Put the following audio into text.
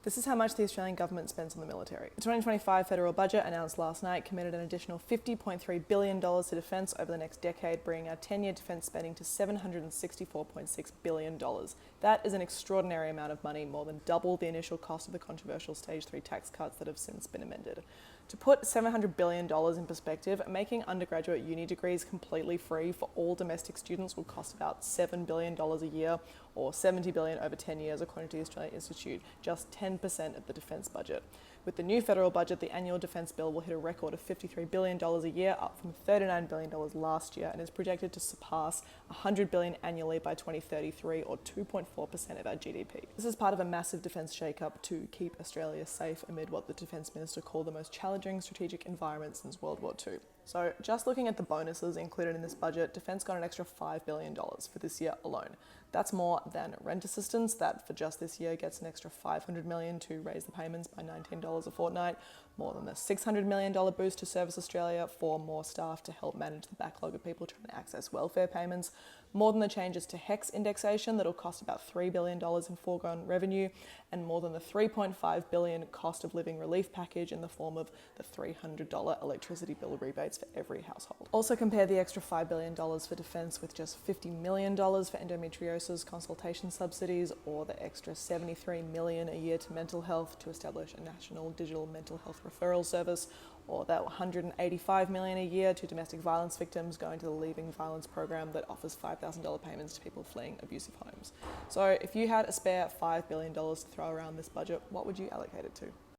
This is how much the Australian government spends on the military. The 2025 federal budget, announced last night, committed an additional $50.3 billion to defence over the next decade, bringing our 10-year defence spending to $764.6 billion. That is an extraordinary amount of money, more than double the initial cost of the controversial Stage 3 tax cuts that have since been amended. To put $700 billion in perspective, making undergraduate uni degrees completely free for all domestic students will cost about $7 billion a year, or $70 billion over 10 years, according to the Australian Institute, just 10% of the defence budget. With the new federal budget, the annual defence bill will hit a record of $53 billion a year, up from $39 billion last year, and is projected to surpass $100 billion annually by 2033, or 2.4% of our GDP. This is part of a massive defence shake-up to keep Australia safe amid what the Defence Minister called the most challenging strategic environment since World War II. So just looking at the bonuses included in this budget, Defence got an extra $5 billion for this year alone. That's more than rent assistance, that for just this year gets an extra $500 million to raise the payments by $19 a fortnight, more than the $600 million boost to Service Australia for more staff to help manage the backlog of people trying to access welfare payments, more than the changes to HECS indexation that'll cost about $3 billion in foregone revenue, and more than the $3.5 billion cost of living relief package in the form of the $300 electricity bill rebates for every household. Also compare the extra $5 billion for defence with just $50 million for endometriosis consultation subsidies, or the extra $73 million a year to mental health to establish a national digital mental health referral service, or that $185 million a year to domestic violence victims going to the Leaving Violence program that offers $5,000 payments to people fleeing abusive homes. So if you had a spare $5 billion to throw around this budget, what would you allocate it to?